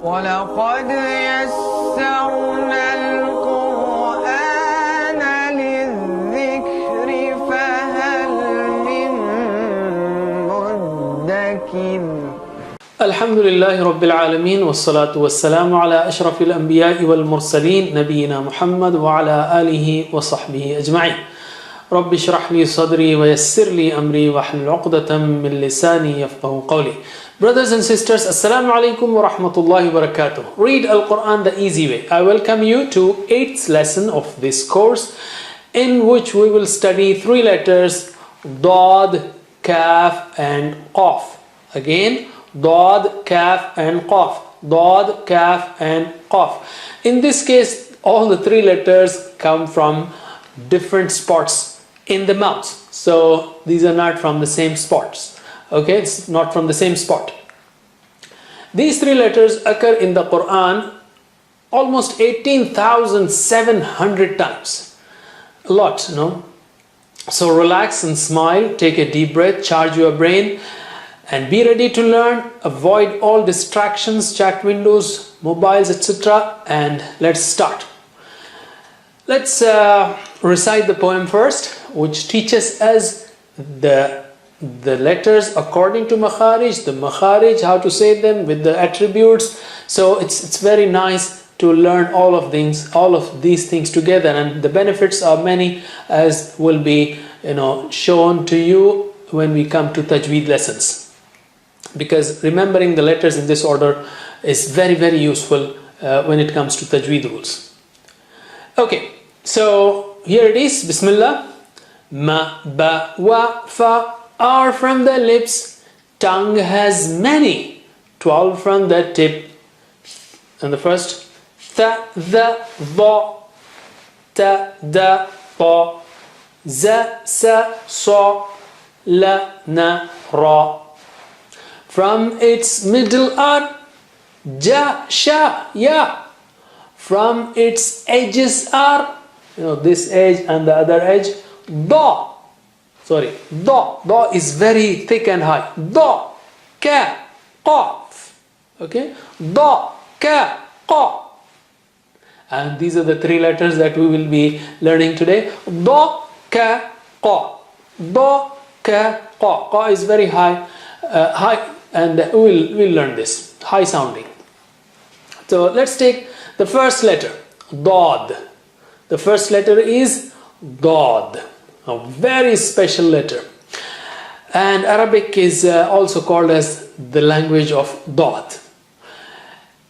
وَلَقَدْ يَسَّرْنَا الْقُرْآنَ لِلذِّكْرِ فَهَلْ مِن مُّدَّكِرٍ. Alhamdulillahi Rabbil Alameen wassalatu wassalamu ala ashrafil anbiya'i wal mursaleen nabiyyina Muhammad wa ala alihi wa sahbihi ajma'in. Rabbi shrah li sadri wa yassir li amri wa hlul 'uqdatam min lisani yafqahu qawli. Brothers and sisters, Assalamu alaikum wa rahmatullahi wa barakatuh. Read Al-Quran the easy way. I welcome you to 8th lesson of this course, in which we will study 3 letters: Dad, Kaf and Qaf. Again, Dad, Kaf and Qaf. Dad, Kaf and Qaf. In this case, all the 3 letters come from different spots in the mouth. So these are not from the same spots. Okay, it's not from the same spot. These 3 letters occur in the Quran almost 18,700 times. A lot, no? So relax and smile, take a deep breath, charge your brain, and be ready to learn. Avoid all distractions, chat windows, mobiles, etc. And let's start. Let's recite the poem first, which teaches us the letters according to makharij, the makharij, how to say them with the attributes. So it's very nice to learn all of these things together, and the benefits are many, as will be shown to you when we come to tajweed lessons, because remembering the letters in this order is very, very useful when it comes to tajweed rules. Okay, so here it is. Bismillah. Ma, ba, wa, fa are from the lips. Tongue has many, 12 from the tip. And the first, tha, the, va, ta, da, pa, za, sa, sa, la, na, ra. From its middle are ja, sha, ya. From its edges are, this edge and the other edge, da. Sorry, da. Da is very thick and high. Da, ka, qaf. Okay, da, ka, qa. And these are the 3 letters that we will be learning today. Da, ka, qa. Da, ka, qa. Qa is very high, and we'll learn this, high sounding. So let's take the first letter, Dad. The first letter is Dad, a very special letter. And Arabic is also called as the language of Dad.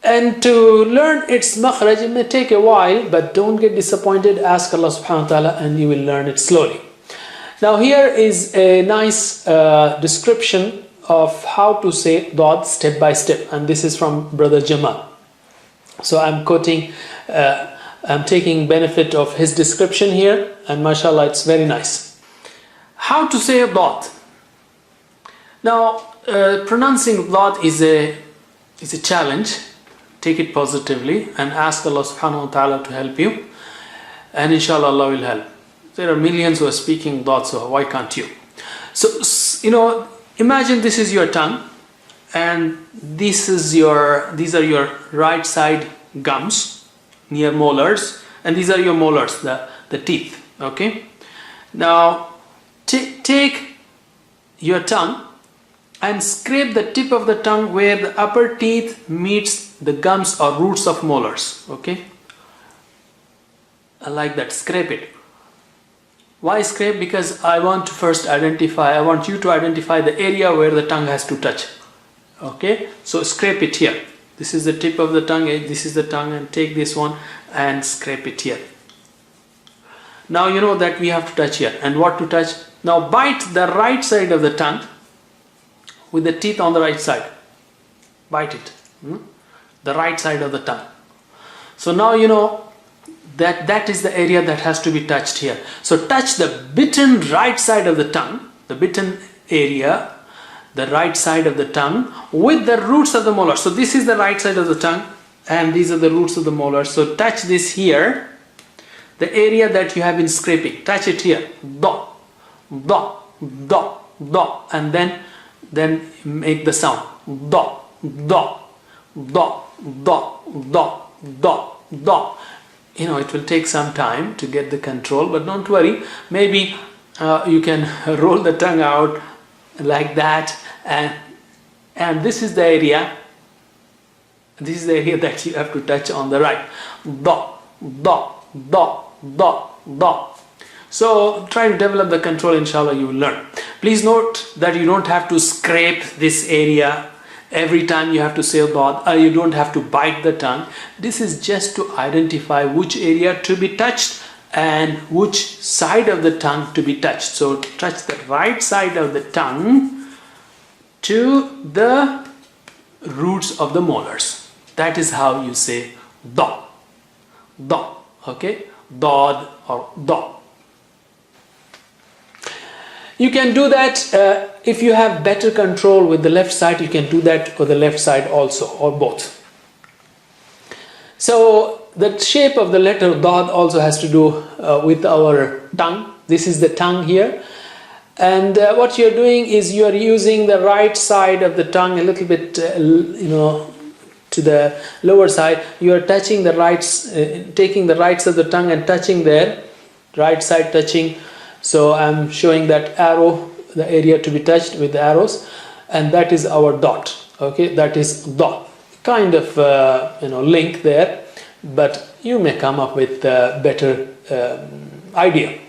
And to learn its makhraj, it may take a while, but don't get disappointed. Ask Allah subhanahu wa ta'ala and you will learn it slowly. Now here is a nice description of how to say Dad step by step, and this is from Brother Jamal. So I'm quoting, I'm taking benefit of his description here, and mashallah, it's very nice. How to say Dad? Now, pronouncing Dad is a challenge. Take it positively and ask Allah subhanahu wa ta'ala to help you, and inshallah Allah will help. There are millions who are speaking Dad, so why can't you? So, imagine this is your tongue, and these are your right side gums near molars, and these are your molars, the teeth. Okay, now take your tongue and scrape the tip of the tongue where the upper teeth meets the gums or roots of molars. Okay, I like that. Scrape it. Why scrape? Because I want you to identify the area where the tongue has to touch. Okay, so scrape it here. This is the tip of the tongue, this is the tongue, and take this one and scrape it here. Now you know that we have to touch here. And what to touch? Now bite the right side of the tongue with the teeth on the right side. Bite it. The right side of the tongue. So now you know that is the area that has to be touched here. So touch the bitten right side of the tongue, the bitten area, the right side of the tongue with the roots of the molars. So this is the right side of the tongue, and these are the roots of the molars. So touch this here, the area that you have been scraping. Touch it here. Da, da, da, da, and then make the sound. Da, da, da. da, da, da, da. You know, it will take some time to get the control, but don't worry. Maybe you can roll the tongue out like that, and this is the area. This is the area that you have to touch on the right. Da, da, da, da, da. So try to develop the control, inshallah you will learn. Please note that you don't have to scrape this area every time you have to say dad, or you don't have to bite the tongue. This is just to identify which area to be touched and which side of the tongue to be touched. So touch the right side of the tongue to the roots of the molars. That is how you say da, da, okay, dad or da. You can do that if you have better control with the left side. You can do that with the left side also, or both. So the shape of the letter dad also has to do with our tongue. This is the tongue here, and what you're doing is you're using the right side of the tongue a little bit, to the lower side. You are touching the rights, taking the rights of the tongue and touching there, right side touching. So I'm showing that arrow, the area to be touched with the arrows, and that is our dot. Okay, that is dot. Kind of link there, but you may come up with a better idea.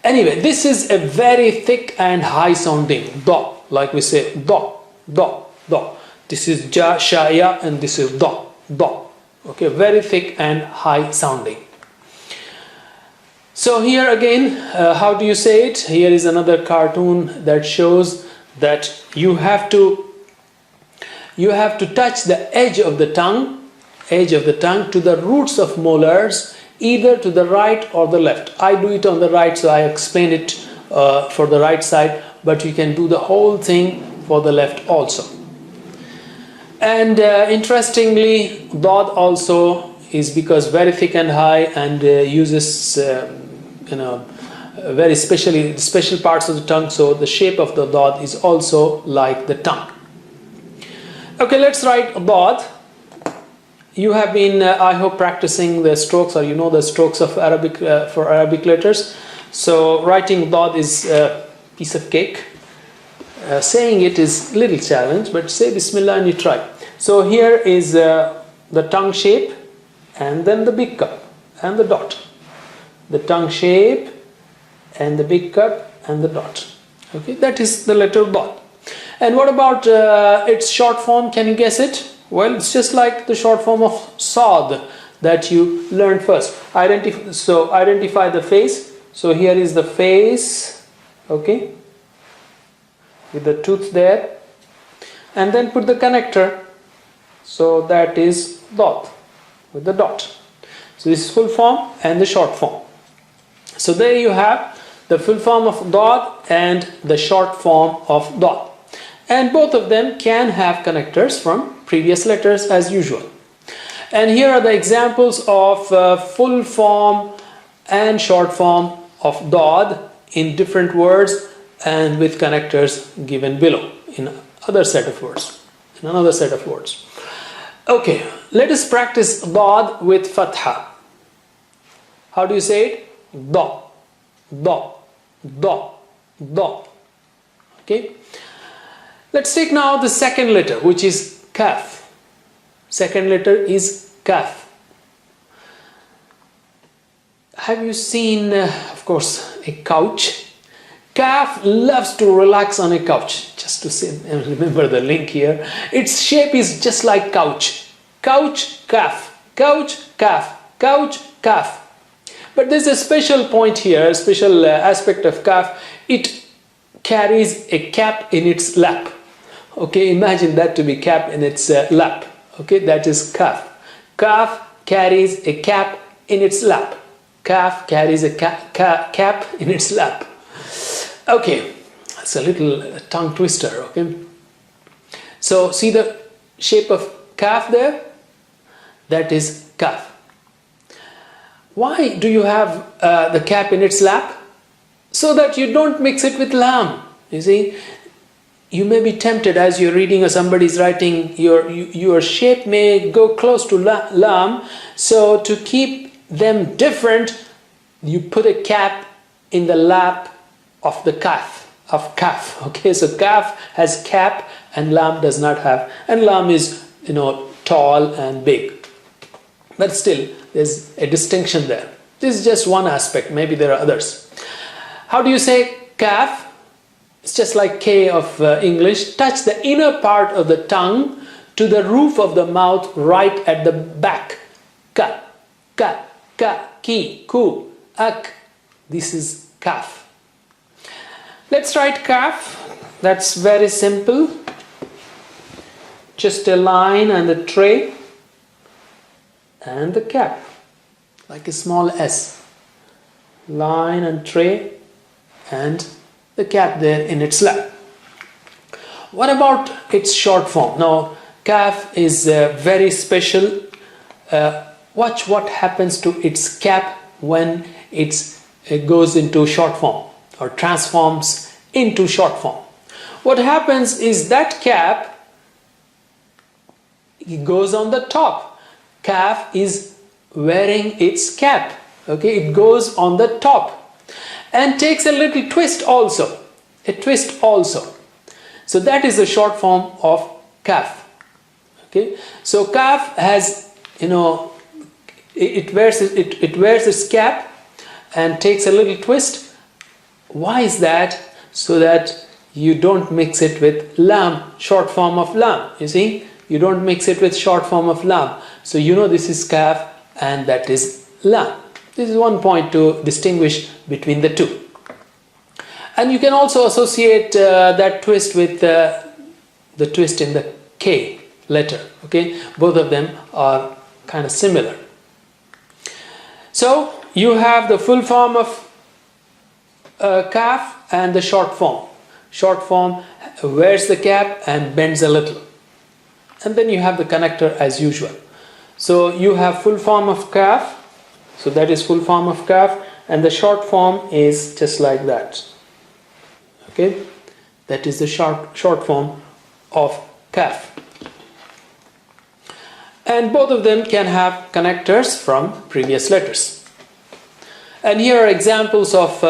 Anyway, this is a very thick and high sounding da, like we say da, da, da. This is ja, sha, ya, and this is da, da. Okay, very thick and high sounding. So here again, how do you say it? Here is another cartoon that shows that you have to touch the edge of the tongue to the roots of molars, either to the right or the left. I do it on the right, so I explain it for the right side, but you can do the whole thing for the left also. And interestingly, dad also is because very thick and high and uses very special parts of the tongue, so the shape of the dad is also like the tongue. Okay, let's write dad. You have been, I hope, practicing the strokes, or you know the strokes of Arabic for Arabic letters. So writing dad is a piece of cake. Saying it is a little challenge, but say Bismillah and you try. So here is the tongue shape, and then the big cup and the dot. The tongue shape and the big cup and the dot. Okay, that is the letter dot. And what about its short form? Can you guess it? Well, it's just like the short form of Saad that you learned first. Identify the face. So here is the face, okay, with the tooth there, and then put the connector. So that is dot with the dot. So this is full form and the short form. So there you have the full form of dot and the short form of dot. And both of them can have connectors from previous letters as usual. And here are the examples of full form and short form of dot in different words and with connectors given below in another set of words. Okay, let us practice dot with fatha. How do you say it? Da, da, da, da. Okay. Let's take now the second letter, which is kaf. Second letter is kaf. Have you seen, of course, a couch? Kaf loves to relax on a couch. Just to say, remember the link here. Its shape is just like couch. Couch, kaf. Couch, kaf. Couch, kaf. But there's a special point here, a special aspect of kaf. It carries a cap in its lap. Okay, imagine that to be cap in its lap. Okay, that is kaf. Kaf carries a cap in its lap. Kaf carries a cap in its lap. Okay, that's a little tongue twister. Okay, so see the shape of kaf there? That is kaf. Why do you have the cap in its lap? So that you don't mix it with lam. You see, you may be tempted as you're reading or somebody's writing, your shape may go close to lam. So to keep them different, you put a cap in the lap of the kaf, okay? So kaf has cap and lam does not have, and lam is, tall and big. But still, there's a distinction there. This is just one aspect, maybe there are others. How do you say kaf? It's just like K of English. Touch the inner part of the tongue to the roof of the mouth right at the back. Ka, ka, ka, ki, ku, ak. This is kaf. Let's write kaf. That's very simple. Just a line and a tray and the cap, like a small S. Line and tray and the cap there in its lap. What about its short form? Now, kaf is very special. Watch what happens to its cap when it goes into short form or transforms into short form. What happens is that cap, it goes on the top. Kaf is wearing its cap. Okay, it goes on the top. And takes a little twist also, a twist also. So that is the short form of kaf. Okay, so kaf has, it wears its cap and takes a little twist. Why is that? So that you don't mix it with lam, short form of lam. You see, you don't mix it with short form of lam. So this is kaf and that is lam. This is one point to distinguish between the two. And you can also associate that twist with the twist in the K letter. Okay, both of them are kind of similar. So you have the full form of kaf and the short form. Short form wears the cap and bends a little. And then you have the connector as usual. So you have full form of kaf. So that is full form of kaf, and the short form is just like that. Okay, that is the short form of kaf. And both of them can have connectors from previous letters. And here are examples of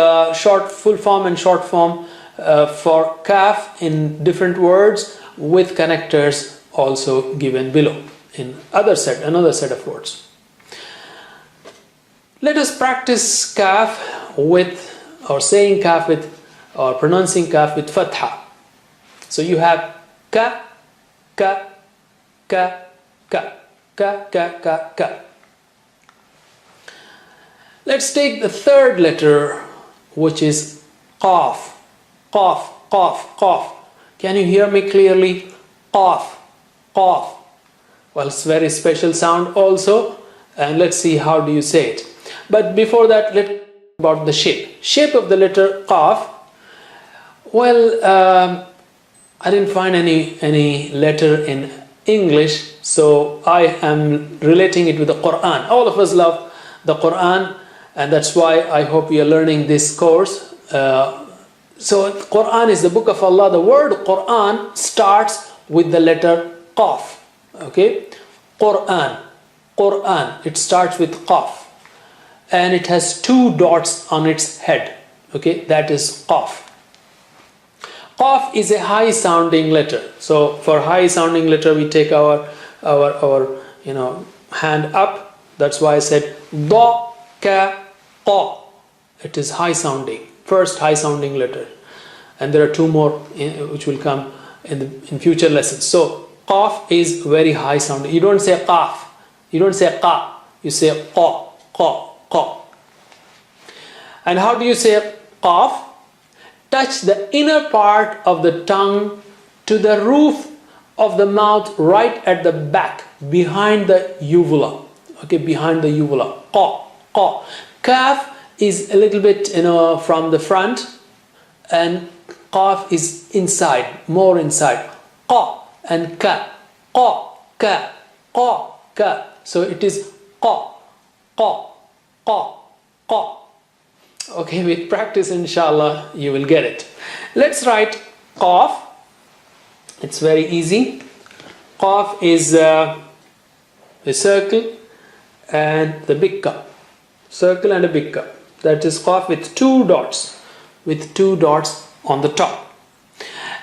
full form and short form for kaf in different words with connectors also given below in another set of words. Let us practice kaf saying kaf or pronouncing kaf with fatha. So you have ka, ka, ka, ka, ka, ka, ka, ka. Let's take the third letter, which is qaf. Qaf, qaf, qaf. Can you hear me clearly? Qaf, qaf. Well, it's a very special sound also, and let's see how do you say it. But before that, let's talk about the shape. Shape of the letter qaf. Well, I didn't find any letter in English, so I am relating it with the Quran. All of us love the Quran, and that's why I hope you are learning this course. So Quran is the book of Allah. The word Quran starts with the letter qaf. Okay, Quran. It starts with qaf. And it has two dots on its head. Okay, that is qaf. Qaf is a high sounding letter. So for high sounding letter, we take our hand up. That's why I said da, ka, qa. It is high sounding. First high sounding letter. And there are two more which will come in future lessons. So qaf is very high sounding. You don't say qaf. You don't say qa. You say qa, qa, qa. And how do you say qaf? Touch the inner part of the tongue to the roof of the mouth right at the back, behind the uvula. Okay, behind the uvula. Qa, qa. Kaf is a little bit, from the front, and qaf is inside, more inside. Qa and ka. Qa, ka, qa, ka. So it is qa, qa, qa, qa. Okay, with practice, inshallah, you will get it. Let's write qaf. It's very easy. Qaf is a circle and the big cup. Circle and a big cup. That is Qaf with two dots. With two dots on the top.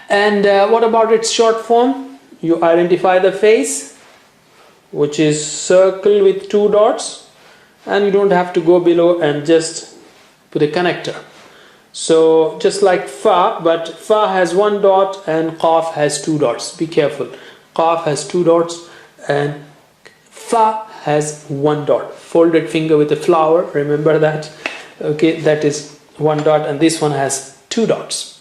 And what about its short form? You identify the face, which is circle with two dots, and you don't have to go below and just put a connector. So just like Fa, but Fa has one dot and Qaf has two dots. Be careful. Qaf has two dots and Fa has one dot. Folded finger with a flower, remember that? Okay, that is one dot, and this one has two dots.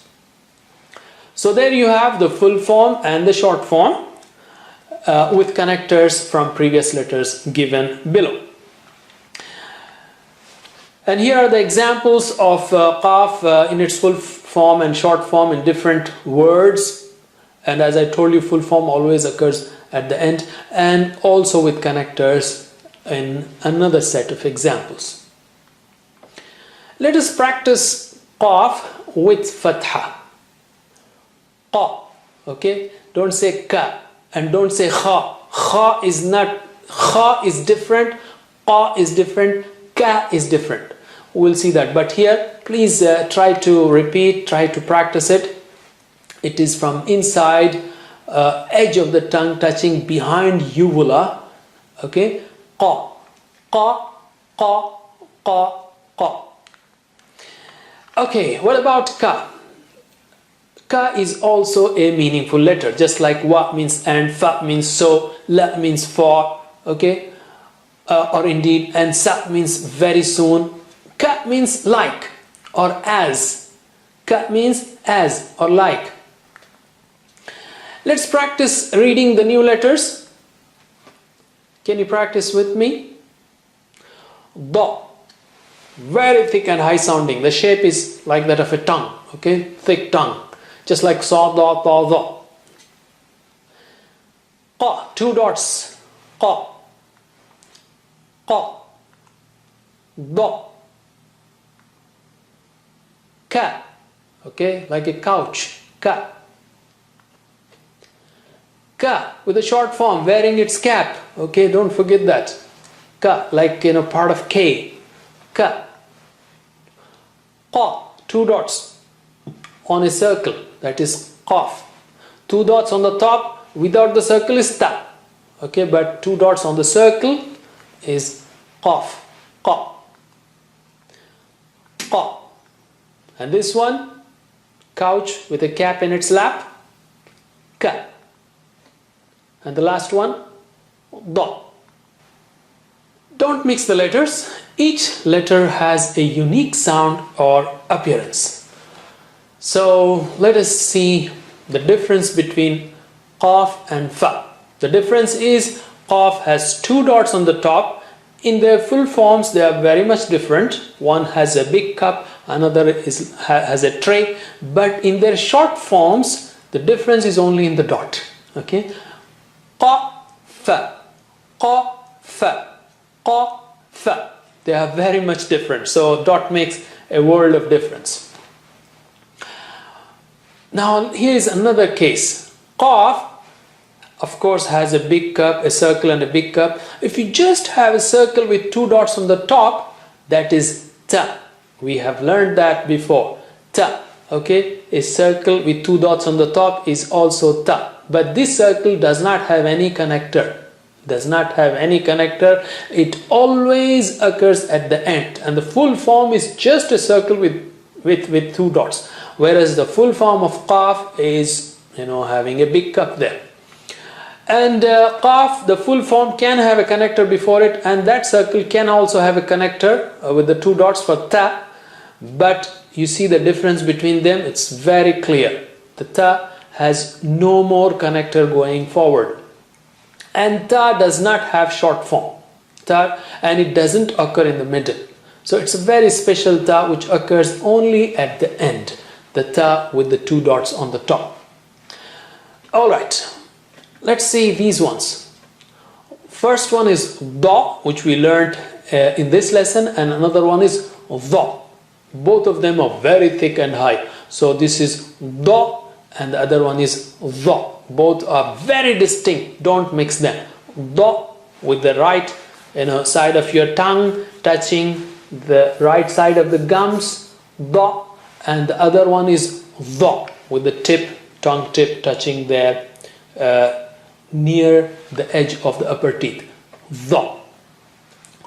So there you have the full form and the short form with connectors from previous letters given below. And here are the examples of Qaf in its full form and short form in different words. And as I told you, full form always occurs at the end, and also with connectors in another set of examples. Let us practice Qaf with Fatha. Qa, okay? Don't say Ka and don't say Kha. Kha is not, Kha is different, Qa is different, Ka is different. We'll see that. But here, please try to repeat, try to practice it. It is from inside edge of the tongue touching behind uvula. Okay? Qa, Qa, Qa, Qa, Qa. Okay, what about Ka? Ka is also a meaningful letter, just like Wa means and, Fa means so, La means for, okay? Or indeed, and Sa means very soon. Ka means like or as. Ka means as or like. Let's practice reading the new letters. Can you practice with me? Da. Very thick and high sounding. The shape is like that of a tongue. Okay? Thick tongue. Just like Sa, Da, Ta, Da. Qa. Two dots. Qa. Qa. Da. Ka. Okay? Like a couch. Ka. Ka with a short form, wearing its cap. Okay, don't forget that. Ka, like part of K. Ka. Qa, two dots on a circle, that is Qaf. Two dots on the top without the circle is Ta. Okay, but two dots on the circle is Qaf. Qa. Qa. And this one, couch with a cap in its lap. Ka. And the last one, Da. Don't mix the letters. Each letter has a unique sound or appearance. So let us see the difference between Qaf and Fa. The difference is Qaf has two dots on the top. In their full forms, they are very much different. One has a big cup, another has a tray. But in their short forms, the difference is only in the dot. Okay? Qa, Fa, Qa, Fa, Qa, Fa. They are very much different. So dot makes a world of difference. Now here is another case. Qaf, of course, has a big cup, a circle and a big cup. If you just have a circle with two dots on the top, that is Ta. We have learned that before. Ta. Okay, a circle with two dots on the top is also Ta. But this circle does not have any connector. Does not have any connector. It always occurs at the end. And the full form is just a circle with two dots. Whereas the full form of Qaf is, having a big cup there. And Qaf, the full form can have a connector before it. And that circle can also have a connector with the two dots for Ta. But you see the difference between them. It's very clear. The Ta has no more connector going forward, and Ta does not have short form, Ta, and it doesn't occur in the middle. So it's a very special Ta which occurs only at the end, the Ta with the two dots on the top. Alright, let's see these ones. First one is Da, which we learned in this lesson, and another one is Da. Both of them are very thick and high. So this is Da and the other one is dha. Both are very distinct. Don't mix them. Dha with the right side of your tongue touching the right side of the gums, dha, and the other one is dha with the tongue tip touching there near the edge of the upper teeth. Dha,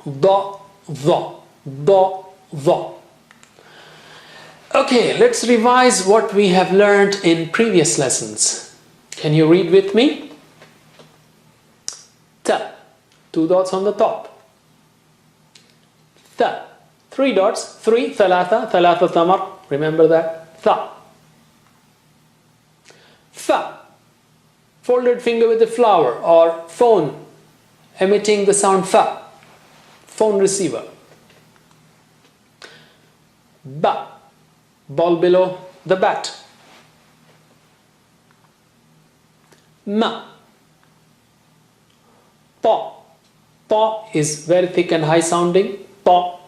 dha, dha, dha, dha. Okay, let's revise what we have learned in previous lessons. Can you read with me? Ta, 2 dots on the top. Tha, 3 dots, 3, thalatha, thalatha tamar. Remember that? Tha. Fa, folded finger with a flower or phone emitting the sound fa. Phone receiver. Ba, ball below the bat. Ma, pa. Pa is very thick and high sounding. Pa.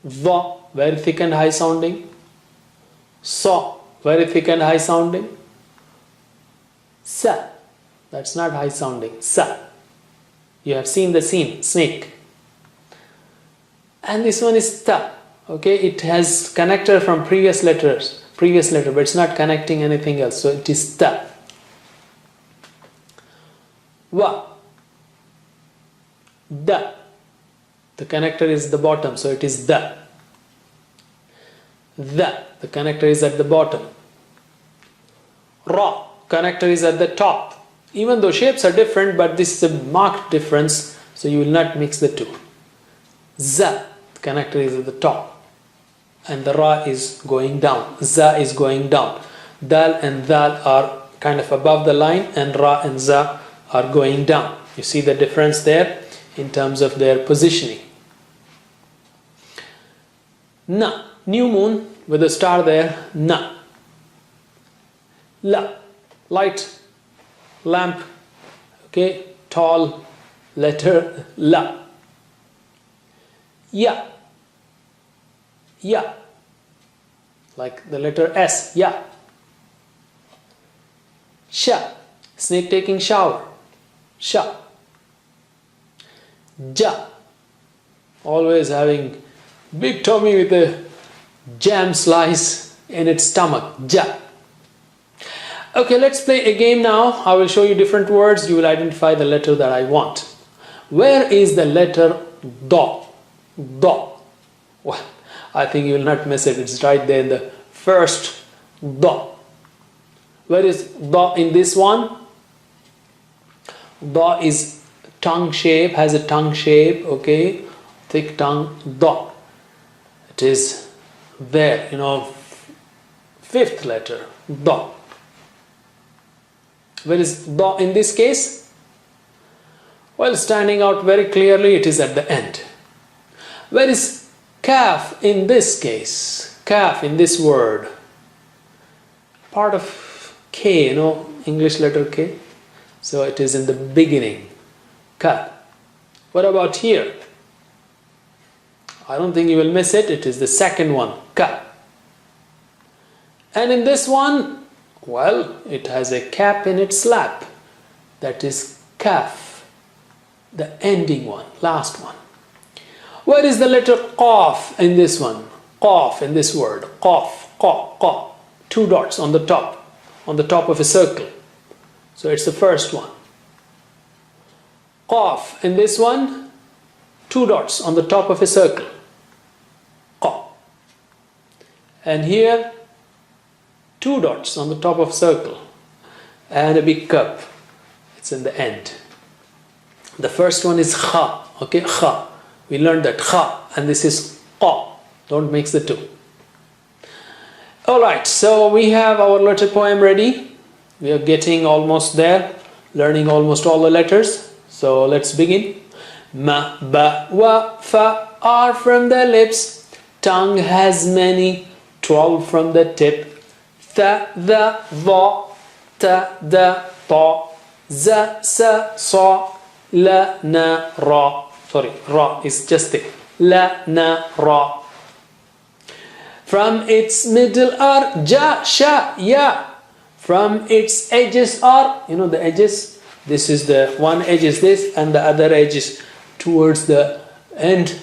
Va, very thick and high sounding. Sa, very thick and high sounding. Sa, that's not high sounding. Sa. You have seen the scene, snake. And this one is ta. Okay, it has connector from previous letter, but it's not connecting anything else. So it is ta. Va. Da. The connector is the bottom, so it is da. Da. The connector is at the bottom. Ra. Connector is at the top. Even though shapes are different, but this is a marked difference, so you will not mix the two. Za. The connector is at the top. And the ra is going down. Za is going down. Dal and dal are kind of above the line, and ra and za are going down. You see the difference there in terms of their positioning. Na, new moon with a star there. Na. La, light lamp. Okay, tall letter la. Ya. Ya, like the letter S, ya. Sha, snake taking shower. Sha. Ja, always having big tummy with a jam slice in its stomach. Ja. Okay, let's play a game now. I will show you different words. You will identify the letter that I want. Where is the letter da? Da. Well, I think you will not miss it. It's right there in the first da. Where is da in this one? Da is tongue shape, has a tongue shape, okay? Thick tongue, da. It is there, fifth letter, da. Where is da in this case? Well, standing out very clearly, it is at the end. Where is kaf in this case? Kaf in this word. Part of K, English letter K. So it is in the beginning. Ka. What about here? I don't think you will miss it. It is the second one. Ka. And in this one, well, it has a cap in its lap. That is kaf. The ending one, last one. Where is the letter qaf in this one? Qaf in this word. Qaf, qa, qa. 2 dots on the top of a circle. So it's the first one. Qaf in this one, 2 dots on the top of a circle. Qa. And here, 2 dots on the top of a circle. And a big cup. It's in the end. The first one is kha. Okay, kha. We learned that kha, and this is qa. Don't mix the two. Alright, so we have our letter poem ready. We are getting almost there, learning almost all the letters. So let's begin. Ma, ba, wa, fa are from the lips. Tongue has many, 12 from the tip. Tha, the, va, ta, da, ta, za, sa, sa, la, na, ra. Sorry, ra is just thick. La, na, ra. From its middle are ja, sha, ya. From its edges are, the edges. This is the one edge is this, and the other edge is towards the end.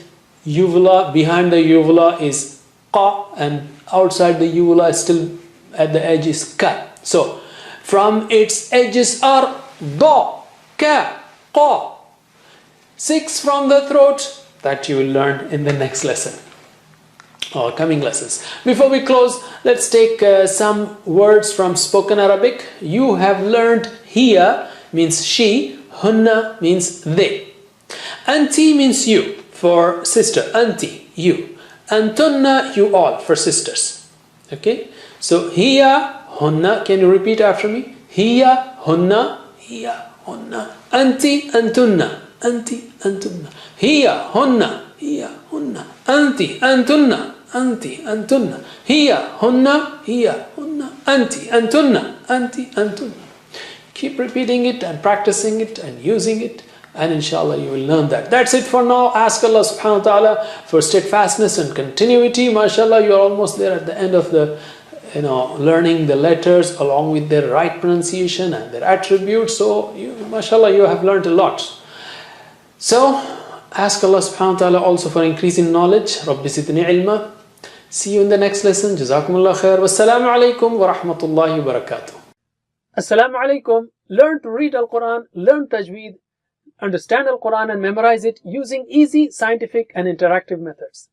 Uvula, behind the uvula is qa, and outside the uvula is still at the edge is ka. So, from its edges are da, ka, qa. 6 from the throat, that you will learn in the next lesson or coming lessons. Before we close, let's take some words from spoken Arabic. You have learned hiya means she, hunna means they. Anti means you, for sister, anti, you. Antunna, you all, for sisters. Okay? So, hiya, hunna, can you repeat after me? Hiya, hunna, hiya, hunna. Anti, antunna, anti, antunna. Hiya, hunna, hiya, hunna. Anti, antunna, anti, antunna. Hiya, hunna, hiya, hunna. Anti, antunna, anti, antunna. Keep repeating it and practicing it and using it, and inshallah you will learn that. That's it for now. Ask Allah subhanahu wa ta'ala for steadfastness and continuity. MashaAllah, you are almost there at the end of the learning the letters along with their right pronunciation and their attributes. So MashaAllah, you have learned a lot. So ask Allah subhanahu wa ta'ala also for increasing knowledge. Rabbi zidni ilma. See you in the next lesson. Jazakumullah khair. Wassalamu alaikum wa rahmatullahi wa barakatuh. Assalamu alaikum. Learn to read Al-Quran, learn Tajweed, understand Al-Quran and memorize it using easy, scientific and interactive methods.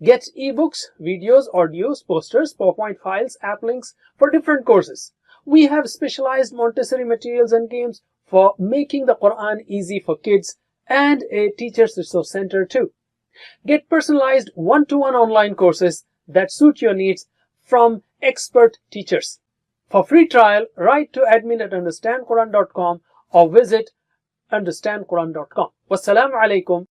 Get ebooks, videos, audios, posters, PowerPoint files, app links for different courses. We have specialized Montessori materials and games for making the Quran easy for kids and a teacher's resource center too. Get personalized one-to-one online courses that suit your needs from expert teachers. For free trial, write to admin@understandquran.com or visit understandquran.com. Wassalamu alaikum.